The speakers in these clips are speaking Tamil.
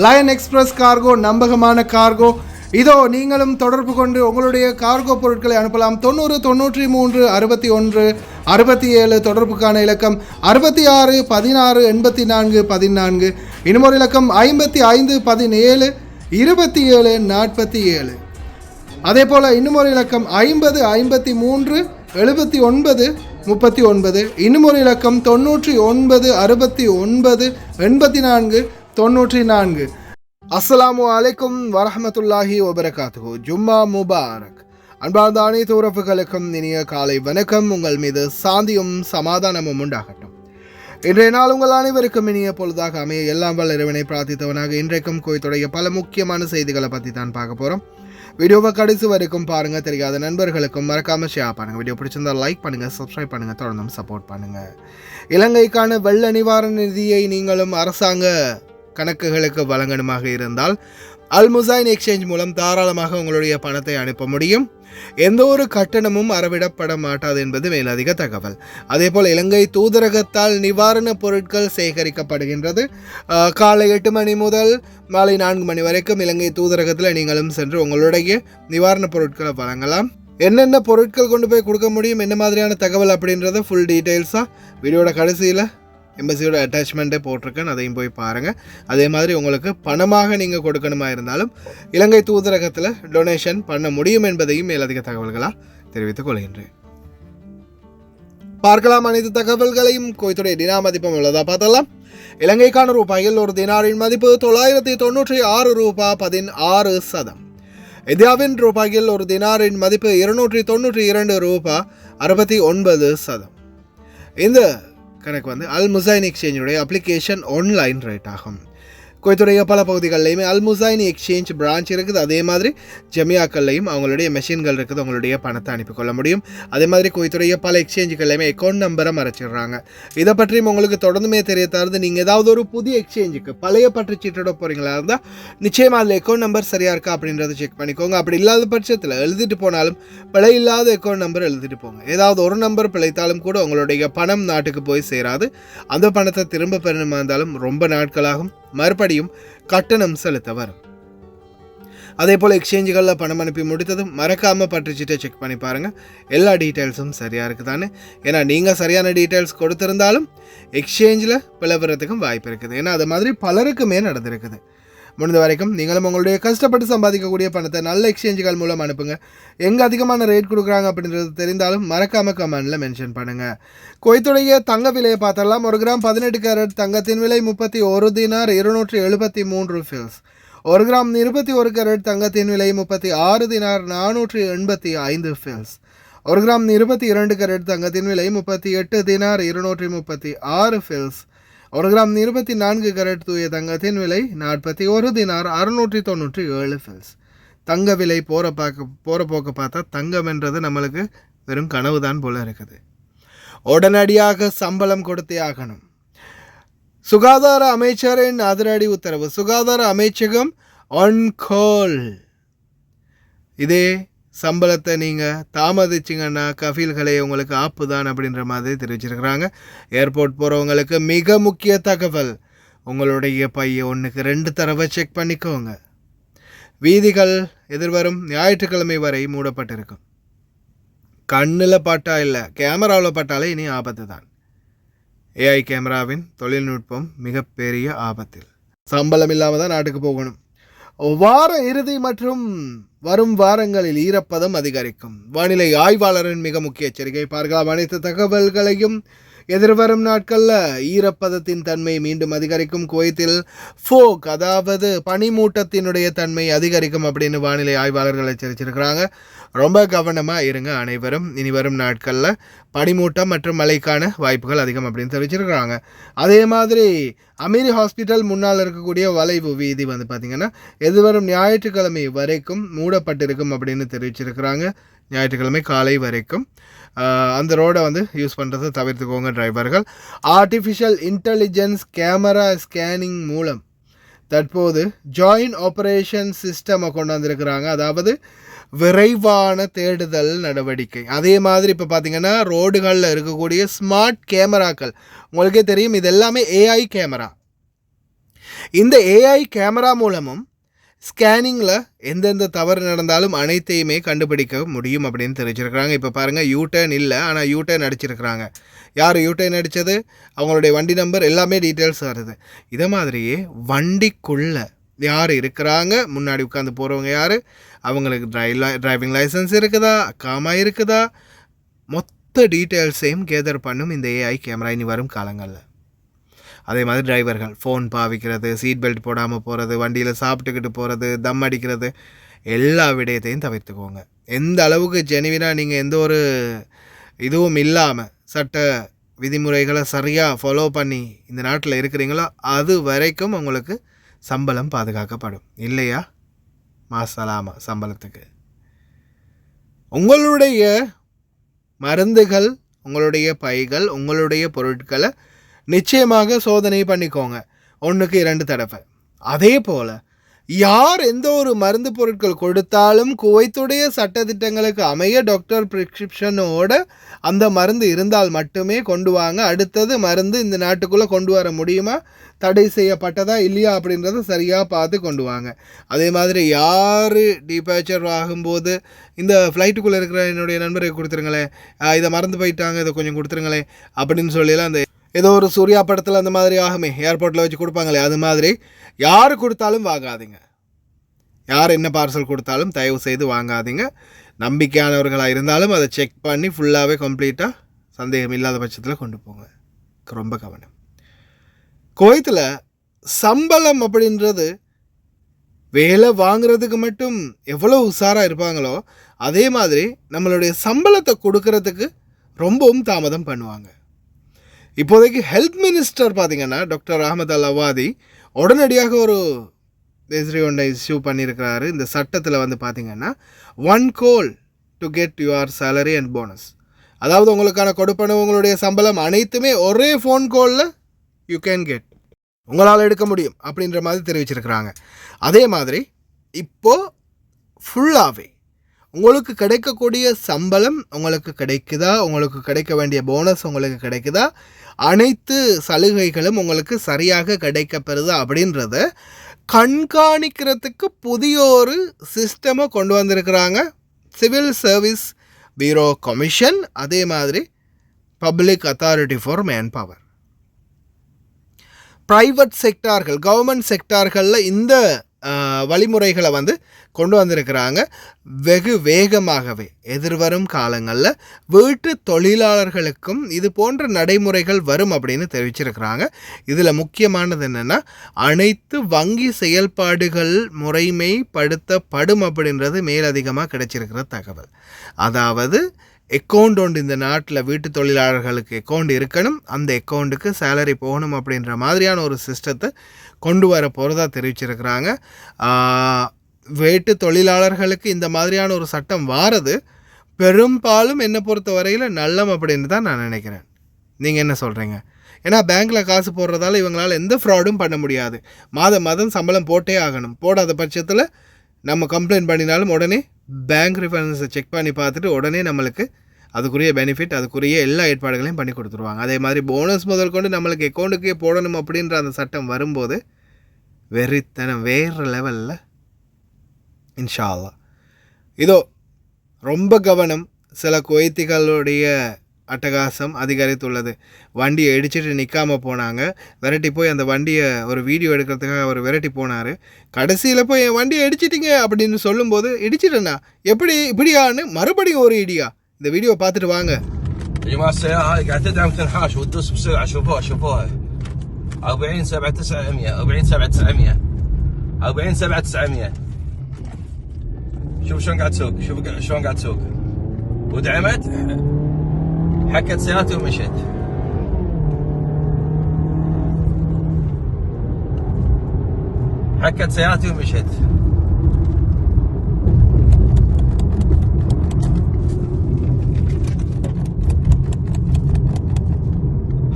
லயன் எக்ஸ்பிரஸ் கார்கோ நம்பகமான கார்கோ. இதோ நீங்களும் தொடர்பு கொண்டு உங்களுடைய கார்கோ பொருட்களை அனுப்பலாம். 90 93 61 67 தொடர்புக்கான இலக்கம் 66 16 84 14. இன்னும் ஒரு இலக்கம் 55 17 27 47. அதே போல் இன்னும் ஒரு இலக்கம் 50 53 79 39. இன்னும் ஒரு இலக்கம் 99 69 84 94. அஸ்ஸலாமு அலைக்கும் வரஹ்மத்துல்லாஹி வபரகாத்துஹு. ஜும்மா முபாரக். அன்பார்ந்த அனைத்து உறவுகளுக்கும் இனிய காலை வணக்கம். உங்கள் மீது சாந்தியும் சமாதானமும் உண்டாகட்டும். இன்றைய நாள் உங்கள் அனைவருக்கும் இனிய பொழுதாக அமைய எல்லாம் வல்ல இறைவனை பிரார்த்தித்தவனாக இன்றைக்கும் கோயத்துடைய பல முக்கியமான செய்திகளை பற்றி தான் பார்க்க போகிறோம். வீடியோவை கடைசி வரைக்கும் பாருங்க. தெரியாத நண்பர்களுக்கும் மறக்காம ஷேர் பண்ணுங்க. வீடியோ பிடிச்சிருந்தா லைக் பண்ணுங்க, சப்ஸ்கிரைப் பண்ணுங்க, தொடர்ந்து சப்போர்ட் பண்ணுங்க. இலங்கைக்கான வெள்ள நிவாரண நிதியை நீங்களும் அரசாங்க கணக்குகளுக்கு வழங்கணுமாக இருந்தால் அல் முசைன் எக்ஸ்சேஞ்ச் மூலம் தாராளமாக உங்களுடைய பணத்தை அனுப்ப முடியும். எந்த ஒரு கட்டணமும் அறவிடப்பட மாட்டாது என்பது மேலதிக தகவல். அதே போல் இலங்கை தூதரகத்தால் நிவாரணப் பொருட்கள் சேகரிக்கப்படுகின்றது. காலை 8 மணி முதல் மாலை 4 மணி வரைக்கும் இலங்கை தூதரகத்தில் நீங்களும் சென்று உங்களுடைய நிவாரணப் பொருட்களை வழங்கலாம். என்னென்ன பொருட்கள் கொண்டு போய் கொடுக்க முடியும், என்ன மாதிரியான தகவல் அப்படின்றத ஃபுல் டீட்டெயில்ஸாக வீடியோட கடைசியில் எம்பசியோட அட்டாச்மெண்ட்டே போட்டிருக்கேன், அதையும் போய் பாருங்கள். அதே மாதிரி உங்களுக்கு பணமாக நீங்கள் கொடுக்கணுமா இருந்தாலும் இலங்கை தூதரகத்தில் டொனேஷன் பண்ண முடியும் என்பதையும் மேலதிக தகவல்களாக தெரிவித்துக் கொள்கின்றேன். பார்க்கலாம் அனைத்து தகவல்களையும். கோயத்துடைய தினா மதிப்பம் உள்ளதா பார்த்தலாம். இலங்கைக்கான ரூபாயில் ஒரு தினாரின் மதிப்பு 996 ரூபாய் 16 சதம். இந்தியாவின் ரூபாயில் ஒரு தினாரின் மதிப்பு 292 ரூபாய் 69 சதம். இந்த கணக்கு வந்து அல் முசைன் எக்ஸ்சேஞ்சுடைய அப்ளிகேஷன் ஆன்லைன் ரேட் ஆகும். கோயத்துடைய பல பகுதிகளிலையுமே அல் முசைன் எக்ஸ்சேஞ்ச் பிரான்ச் இருக்குது. அதே மாதிரி ஜமியாக்கள்லையும் அவங்களுடைய மெஷின்கள் இருக்குது, அவங்களுடைய பணத்தை அனுப்பிக்கொள்ள முடியும். அதே மாதிரி கோயத்துடைய பல எக்ஸ்சேஞ்சுகள்லையுமே அக்கௌண்ட் நம்பரை மறைச்சிடுறாங்க. இதை பற்றியும் உங்களுக்கு தொடர்ந்துமே தெரிய தருது. நீங்கள் ஏதாவது ஒரு புதிய எக்ஸ்சேஞ்சுக்கு பழைய பற்று சீட்டோட போகிறீங்களா இருந்தால் நிச்சயமாக அதில் அக்கௌண்ட் நம்பர் சரியாக இருக்கா அப்படின்றத செக் பண்ணிக்கோங்க. அப்படி இல்லாத பட்சத்தில் எழுதிட்டு போனாலும் பிழை இல்லாத அக்கௌண்ட் நம்பர் எழுதிட்டு போங்க. ஏதாவது ஒரு நம்பர் பிழைத்தாலும் கூட உங்களுடைய பணம் நாட்டுக்கு போய் சேராது. அந்த பணத்தை திரும்ப பெறணுமா இருந்தாலும் ரொம்ப நாட்களாகும், மறுபடியும் கட்டணம் செலுத்த வரும். அதே போல் எக்ஸ்சேஞ்சுகளில் பணம் அனுப்பி முடித்ததும் மறக்காமல் பற்றுச்சீட்டை செக் பண்ணி பாருங்கள், எல்லா டீட்டெயில்ஸும் சரியாக இருக்குதானே. ஏன்னா நீங்கள் சரியான டீட்டெயில்ஸ் கொடுத்துருந்தாலும் எக்ஸ்சேஞ்சில் பிளவுறதுக்கும் வாய்ப்பு இருக்குது. ஏன்னா அது மாதிரி பலருக்குமே நடந்திருக்குது. முடிந்த வரைக்கும் நீங்களும் உங்களுடைய கஷ்டப்பட்டு சம்பாதிக்கக்கூடிய பணத்தை நல்ல எக்ஸ்சேஞ்சுகள் மூலம் அனுப்புங்க. எங்கே அதிகமான ரேட் கொடுக்குறாங்க அப்படின்றது தெரிந்தாலும் மறக்காமல் கமெண்டில் மென்ஷன் பண்ணுங்கள். குவைத்துடைய தங்க விலையை பார்த்தரலாம். 1 கிராம் 18 கேரட் தங்கத்தின் விலை 31 தினார் 273 ஃபில்ஸ். 1 கிராம் 21 கேரட் தங்கத்தின் விலை 36 தினார் 485 ஃபில்ஸ். 1 கிராம் 22 கேரட் தங்கத்தின் விலை 38 தினார் 236 ஃபில்ஸ். 1 கிராம் 24 கேரட் தூய தங்கத்தின் விலை 41 தினார் 697 ஃபில்ஸ். தங்க விலை போகிற போக்க பார்த்தா தங்கம் என்றது நம்மளுக்கு வெறும் கனவு தான் போல இருக்குது. உடனடியாக சம்பளம் கொடுத்தே ஆகணும். சுகாதார அமைச்சரின் அதிரடி உத்தரவு. சுகாதார அமைச்சகம் ஆன் கால். இதே சம்பளத்தை நீங்கள் தாமதிச்சிங்கன்னா கஃபீல்களே உங்களுக்கு ஆப்பு தான் அப்படின்ற மாதிரி தெரிவிச்சிருக்கிறாங்க. ஏர்போர்ட் போகிறவங்களுக்கு மிக முக்கிய தகவல், உங்களுடைய பையை 1க்கு 2 தடவை செக் பண்ணிக்கோங்க. வீதிகள் எதிர்வரும் ஞாயிற்றுக்கிழமை வரை மூடப்பட்டிருக்கும். கண்ணில் பட்டா இல்லை, கேமராவில் பட்டாலே இனி ஆபத்து தான். ஏஐ கேமராவின் தொழில்நுட்பம் மிகப்பெரிய ஆபத்தில். சம்பளம் இல்லாமல் தான் நாட்டுக்கு போகணும். வார இறுதி மற்றும் வரும் வாரங்களில் ஈரப்பதம் அதிகரிக்கும். வானிலை ஆய்வாளரின் மிக முக்கிய எச்சரிக்கை. பார்க்கலாம் அனைத்து தகவல்களையும். எதிர்வரும் நாட்களில் ஈரப்பதத்தின் தன்மை மீண்டும் அதிகரிக்கும். குவைத்தில் ஃபோக் அதாவது பனிமூட்டத்தினுடைய தன்மை அதிகரிக்கும் அப்படின்னு வானிலை ஆய்வாளர்கள் எச்சரிச்சிருக்கிறாங்க. ரொம்ப கவனமாக இருங்க அனைவரும். இனி வரும் நாட்களில் பனிமூட்டம் மற்றும் மழைக்கான வாய்ப்புகள் அதிகம் அப்படின்னு தெரிவிச்சிருக்கிறாங்க. அதே மாதிரி அமீரி ஹாஸ்பிட்டல் முன்னால் இருக்கக்கூடிய வளைவு வீதி வந்து பார்த்திங்கன்னா எதிர்வரும் ஞாயிற்றுக்கிழமை வரைக்கும் மூடப்பட்டிருக்கும் அப்படின்னு தெரிவிச்சிருக்கிறாங்க. ஞாயிற்றுக்கிழமை காலை வரைக்கும் அந்த ரோடை வந்து யூஸ் பண்ணுறதை தவிர்த்துக்கோங்க டிரைவர்கள். ஆர்டிஃபிஷியல் இன்டெலிஜென்ஸ் கேமரா ஸ்கேனிங் மூலம் தற்போது ஜாயின்ட் ஆப்ரேஷன் சிஸ்டமை கொண்டு வந்திருக்கிறாங்க. அதாவது விரைவான தேடுதல் நடவடிக்கை. அதே மாதிரி இப்போ பார்த்தீங்கன்னா ரோடுகளில் இருக்கக்கூடிய ஸ்மார்ட் கேமராக்கள் உங்களுக்கே தெரியும், இது எல்லாமே ஏஐ கேமரா. இந்த ஏஐ கேமரா மூலமும் ஸ்கேனிங்கில் எந்தெந்த தவறு நடந்தாலும் அனைத்தையுமே கண்டுபிடிக்க முடியும் அப்படின்னு தெரிவிச்சிருக்கிறாங்க. இப்போ பாருங்கள், யூடர்ன் இல்லை, ஆனால் யூடர்ன் அடிச்சிருக்கிறாங்க. யார் யூடர்ன் அடித்தது, அவங்களுடைய வண்டி நம்பர் எல்லாமே டீட்டெயில்ஸ் வருது. இதை மாதிரியே வண்டிக்குள்ளே யார் இருக்கிறாங்க, முன்னாடி உட்காந்து போகிறவங்க யார், அவங்களுக்கு டிரைவிங் லைசன்ஸ் இருக்குதா, காமா இருக்குதா, மொத்த டீட்டெயில்ஸையும் கேதர் பண்ணும் இந்த ஏஐ கேமரா இனி வரும் காலங்களில். அதே மாதிரி டிரைவர்கள் ஃபோன் பாவிக்கிறது, சீட் பெல்ட் போடாமல் போகிறது, வண்டியில் சாப்பிட்டுக்கிட்டு போகிறது, தம் அடிக்கிறது, எல்லா விடயத்தையும் தவிர்த்துக்கோங்க. எந்த அளவுக்கு ஜெனுவினாக நீங்கள் எந்த ஒரு இதுவும் இல்லாமல் சட்ட விதிமுறைகளை சரியாக ஃபாலோ பண்ணி இந்த நாட்டில் இருக்கிறீங்களோ அது வரைக்கும் உங்களுக்கு சம்பளம் பாதுகாக்கப்படும். இல்லையா மாசலாமா சம்பளத்துக்கு. உங்களுடைய மருந்துகள், உங்களுடைய பைகள், உங்களுடைய பொருட்களை நிச்சயமாக சோதனை பண்ணிக்கோங்க 1க்கு 2 தடவை. அதே போல் யார் எந்த ஒரு மருந்து பொருட்கள் கொடுத்தாலும் குவைத்துடைய சட்டத்திட்டங்களுக்கு அமைய டாக்டர் பிரிஸ்கிரிப்ஷனோட அந்த மருந்து இருந்தால் மட்டுமே கொண்டு வாங்க. அடுத்தது மருந்து இந்த நாட்டுக்குள்ளே கொண்டு வர முடியுமா, தடை செய்யப்பட்டதா இல்லையா அப்படின்றத சரியாக பார்த்து கொண்டு வாங்க. அதே மாதிரி யார் டிபேச்சர் ஆகும்போது இந்த ஃப்ளைட்டுக்குள்ளே இருக்கிற என்னுடைய நண்பரை கொடுத்துருங்களேன், இதை மறந்து போயிட்டாங்க, இதை கொஞ்சம் கொடுத்துருங்களேன் அப்படின்னு சொல்லிலாம் அந்த ஏதோ ஒரு சூர்யா படத்தில் அந்த மாதிரி ஆகுமே, ஏர்போர்ட்டில் வச்சு கொடுப்பாங்களே, அது மாதிரி யார் கொடுத்தாலும் வாங்காதீங்க. யார் என்ன பார்சல் கொடுத்தாலும் தயவு செய்து வாங்காதீங்க. நம்பிக்கையானவர்களாக இருந்தாலும் அதை செக் பண்ணி ஃபுல்லாகவே கம்ப்ளீட்டாக சந்தேகம் இல்லாத பட்சத்தில் கொண்டு போங்க. ரொம்ப கவனம். குவைத்தில் சம்பளம் அப்படின்றது வேலை வாங்குறதுக்கு மட்டும் எவ்வளோ உஷாராக இருப்பாங்களோ அதே மாதிரி நம்மளுடைய சம்பளத்தை கொடுக்கறதுக்கு ரொம்பவும் தாமதம் பண்ணுவாங்க. இப்போதைக்கு ஹெல்த் மினிஸ்டர் பார்த்திங்கன்னா டாக்டர் அஹமத் அல் அவாதி உடனடியாக ஒரு தேசிரி ஒன்றை இஷ்யூ பண்ணியிருக்கிறாரு. இந்த சட்டத்தில் வந்து பார்த்திங்கன்னா 1 call to get your salary and bonus, அதாவது உங்களுக்கான கொடுப்பனவு, உங்களுடைய சம்பளம் அனைத்துமே ஒரே ஃபோன் காலில் யூ கேன் கெட், உங்களால் எடுக்க முடியும் அப்படின்ற மாதிரி தெரிவிச்சிருக்கிறாங்க. அதே மாதிரி இப்போது ஃபுல்லாகவே உங்களுக்கு கிடைக்கக்கூடிய சம்பளம் உங்களுக்கு கிடைக்குதா, உங்களுக்கு கிடைக்க வேண்டிய போனஸ் உங்களுக்கு கிடைக்குதா, அனைத்து சலுகைகளும் உங்களுக்கு சரியாக கிடைக்கப்பெறுதா அப்படின்றத கண்காணிக்கிறதுக்கு புதிய ஒரு சிஸ்டமை கொண்டு வந்திருக்கிறாங்க. சிவில் சர்வீஸ் பியூரோ கமிஷன், அதே மாதிரி public authority for manpower. Private செக்டார்கள், கவர்மெண்ட் செக்டார்களில் இந்த வழிமுறைகளை வந்து கொண்டு வந்திருக்கிறாங்க. வெகு வேகமாகவே எதிர்வரும் காலங்களில் வீட்டு தொழிலாளர்களுக்கும் இது போன்ற நடைமுறைகள் வரும் அப்படின்னு தெரிவிச்சிருக்கிறாங்க. இதில் முக்கியமானது என்னென்னா, அனைத்து வங்கி செயல்பாடுகள் முறைமைப்படுத்தப்படும் அப்படின்றது மேலதிகமாக கிடைச்சிருக்கிற தகவல். அதாவது அக்கௌண்ட் ஒன்று இந்த நாட்டில் வீட்டு தொழிலாளர்களுக்கு அக்கௌண்ட் இருக்கணும், அந்த அக்கௌண்ட்டுக்கு சேலரி போகணும் அப்படின்ற மாதிரியான ஒரு சிஸ்டத்தை கொண்டு வர போகிறதா தெரிவிச்சிருக்கிறாங்க. வீட்டு தொழிலாளர்களுக்கு இந்த மாதிரியான ஒரு சட்டம் வாரது பெரும்பாலும் என்னை பொறுத்த வரையில் நல்லம் அப்படின்னு தான் நான் நினைக்கிறேன். நீங்கள் என்ன சொல்கிறீங்க? ஏன்னா பேங்க்கில் காசு போடுறதால இவங்களால் எந்த ஃப்ராடும் பண்ண முடியாது. மாதம் சம்பளம் போட்டே ஆகணும். போடாத பட்சத்தில் நம்ம கம்ப்ளைண்ட் பண்ணினாலும் உடனே பேங்க் ரிஃபரன்ஸை செக் பண்ணி பார்த்துட்டு உடனே நம்மளுக்கு அதுக்குரிய பெனிஃபிட், அதுக்குரிய எல்லா ஏற்பாடுகளையும் பண்ணி கொடுத்துருவாங்க. அதே மாதிரி போனஸ் முதல் கொண்டு நம்மளுக்கு அக்கௌண்ட்டுக்கே போடணும் அப்படின்ற அந்த சட்டம் வரும்போது வெறித்தனம் வேறு லெவலில். இன்ஷா அல்லாஹ். இதோ ரொம்ப கவனம். சில குவைத்திகளுடைய அட்டகாசம் அதிகரித்துள்ளது. வண்டியை இடிச்சிட்டு நிற்காமல் போனாங்க. விரட்டி போய் அந்த வண்டியை ஒரு வீடியோ எடுக்கிறதுக்காக அவர் விரட்டி போனார். கடைசியில் போய் என் வண்டியை இடிச்சிட்டிங்க அப்படின்னு சொல்லும்போது, இடிச்சிட்டேண்ணா எப்படி இப்படியான்னு மறுபடியும் ஒரு இடியா. இந்த வீடியோ பார்த்துட்டு வாங்க. 40 شوف شلون قاعد تسوق، شوف شلون قاعد تسوق، ودعمت حكت سيارتي ومشت. حكت سيارتي ومشت.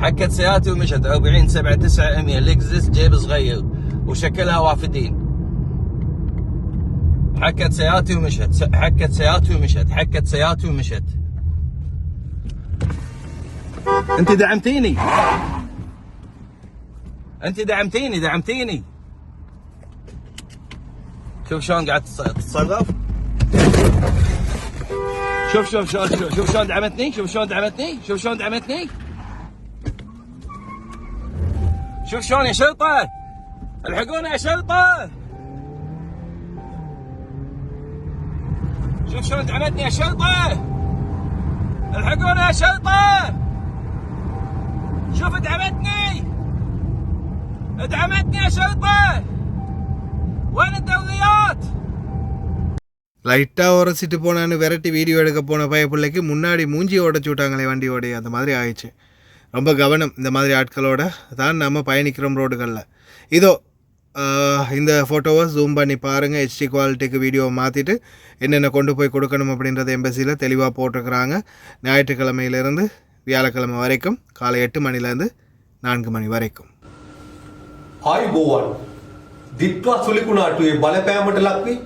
حكت سيارتي ومشت. 40 7 9 100 لكزس جيب صغير وشكلها وافدين. حكت سيارتي ومشت. حكت سيارتي ومشت. حكت سيارتي ومشت. انت دعمتيني. انت دعمتيني. شوف شلون قاعد تتصرف. شوف شلون دعمتني. شوف شلون يا شرطة. الحقونا يا شرطة. شوف شلون دعمتني يا شرطة. الحقونا يا شرطة. شوف دعمتني يا شرطة. وين الدوريات؟ லைட்டாக உரசிட்டு போனான்னு விரட்டி வீடியோ எடுக்க போன பிள்ளைக்கு முன்னாடி மூஞ்சி உடச்சி விட்டாங்களே வண்டியோடைய அந்த மாதிரி ஆயிடுச்சு. ரொம்ப கவனம், இந்த மாதிரி ஆட்களோட தான் நம்ம பயணிக்கிறோம் ரோடுகளில். இதோ இந்த ஃபோட்டோவை ஜூம் பண்ணி பாருங்கள். ஹெச்டி குவாலிட்டிக்கு வீடியோவை மாற்றிட்டு என்னென்ன கொண்டு போய் கொடுக்கணும் அப்படின்றத எம்பசியில் தெளிவாக போட்டிருக்கிறாங்க. ஞாயிற்றுக்கிழமையிலேருந்து வியாழக்கிழமை வரைக்கும் காலை 8 மணிலேருந்து 4 மணி வரைக்கும். ආයුබෝවන් දිත්වා සුලිකුණාටුවේ බලපෑමට ලක්වී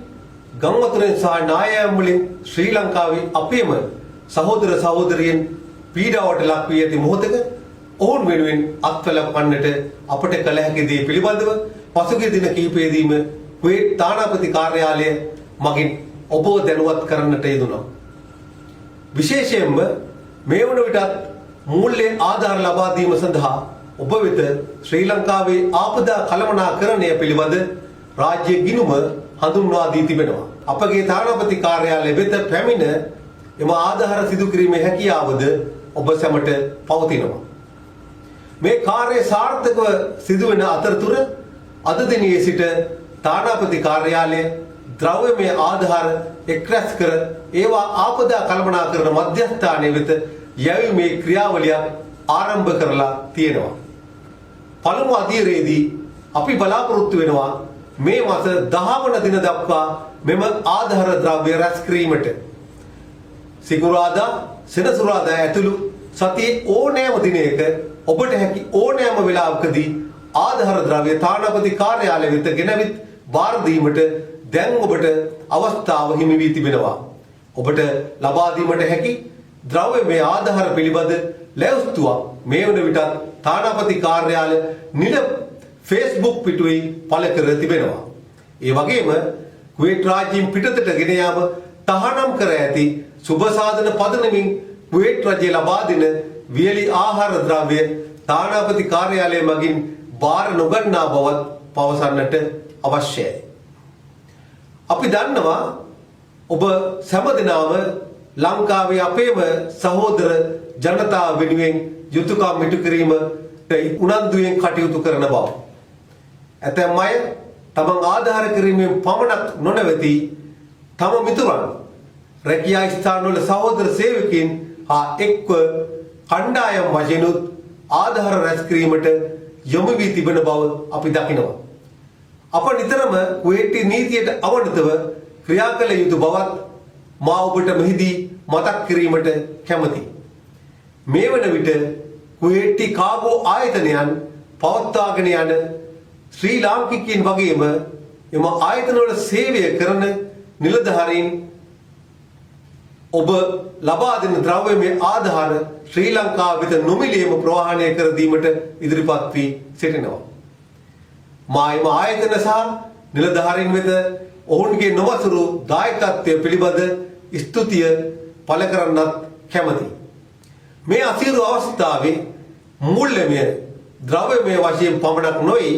ගම්වතුරෙන් සහ නායෑම් වලින් ශ්‍රී ලංකාවේ අපේම සහෝදර සහෝදරියන් පීඩාවට ලක්වී ඇති මොහොතක ඔවුන් වෙනුවෙන් අත්වලපන්නට අපට කළ හැකි දේ පිළිබඳව පසුගිය දින කිහිපයේදීම කුවේට් තානාපති කාර්යාලය මගින් ඔබව දැනුවත් කරන්නට යෙදුණා. විශේෂයෙන්ම මේ වන විටත් මූල්‍ය ආධාර ලබා දීම සඳහා ඔබ වෙත ශ්‍රී ලංකාවේ ආපදා කළමනාකරණය පිළිබඳ රාජ්‍ය ගිණුම හඳුන්වා දී තිබෙනවා. අපගේ තානාපති කාර්යාලය වෙත පැමිණ එම ආධාර සිදු කිරීමේ හැකියාවද ඔබ සැමට පවතිනවා. මේ කාර්ය සාර්ථකව සිදුවන අතරතුර අද දිනේ සිට තානාපති කාර්යාලය ද්‍රව්‍යමය ආධාර එක්රැස් කර ඒවා ආපදා කළමනාකරණ මධ්‍යස්ථානය වෙත යැවීමේ ක්‍රියාවලියක් ආරම්භ කරලා තියෙනවා. පළමු අදියරේදී අපි බලාපොරොත්තු වෙනවා මේ මාස 10 වන දින දක්වා මෙම ආධාර ද්‍රව්‍ය රැස් කිරීමට. සිකුරාදා සෙනසුරාදා ඇතුළු සතියේ ඕනෑම දිනයක ඔබට හැකි ඕනෑම වෙලාවකදී ආධාර ද්‍රව්‍ය තානාපති කාර්යාලය වෙත ගෙනවිත් බාර දීමට දැන් ඔබට අවස්ථාව හිමි වී තිබෙනවා. ඔබට ලබා දීමට හැකි ද්‍රව්‍යමය ආධාර පිළිබඳ ලැයිස්තුවක් මේ වන විටත් තානාපති කාර්යාලය නිල Facebook පිටුවේ පළ කර තිබෙනවා. ඒ වගේම කුවේට් රාජ්‍යයෙන් පිටතට ගෙන යාම තහනම් කර ඇති සුබ සාධන පදනමින් කුවේට් රජය ලබා දෙන වියලි ආහාර ද්‍රව්‍ය තානාපති කාර්යාලය මගින් බාර නොගන්නා බවත් පවසන්නට අවශ්‍යයි. අපි දන්නවා ඔබ සෑම ලංකාවේ අපේම සහෝදර ජනතාව වෙනුවෙන් යුතුයකම් ඉටු කිරීමට උනන්දුවෙන් කටයුතු කරන බව. ඇතැම් අය තමන් ආධාර කිරීමෙන් පමණක් නොනැවති තම මිතුරන් රැකියා ස්ථානවල සහෝදර සේවකයන් හා එක්ව කණ්ඩායම් වශයෙන්ුත් ආධාර රැස් කිරීමට යොමු වී තිබෙන බව අපි දකිනවා. අප නිතරම කුවේට් නීතියට අවනතව ක්‍රියා කළ යුතු බවත් මා ඔබට මෙහිදී මතක් කිරීමට කැමැතියි. මේ වන විට කුවේට් කාගෝ ආයතනයන් පවත්වාගෙන යන ශ්‍රී ලාංකිකයන් වගේම එම ආයතනවල සේවය කරන නිලධාරීන් ඔබ ලබා දෙන ද්‍රව්‍යමය ආධාර ශ්‍රී ලංකාව වෙත නොමිලේම ප්‍රවාහනය කර දීමට ඉදිරිපත් වී සිටිනවා. මායිම ආයතන සහ නිලධාරීන් වෙත ඔවුන්ගේ නොවසුරු දායකත්වය පිළිබඳ ස්තුතිය පළ කරන්නත් කැමැතියි. මේ අසීරු අවස්ථාවේ මූල්‍යමය ද්‍රව්‍යමය වශයෙන් පමණක් නොවේ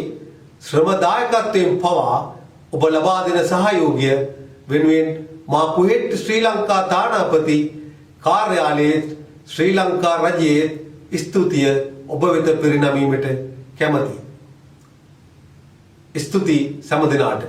ශ්‍රම දායකත්වයෙන් පවා ඔබ ලබා දෙන සහයෝගය වෙනුවෙන් මා කුවේට් ශ්‍රී ලංකා තානාපති කාර්යාලයේ ශ්‍රී ලංකා රජයේ ස්තුතිය ඔබ වෙත පෙරනමීමට කැමැතියි. ස්තුති සෑම දිනාට.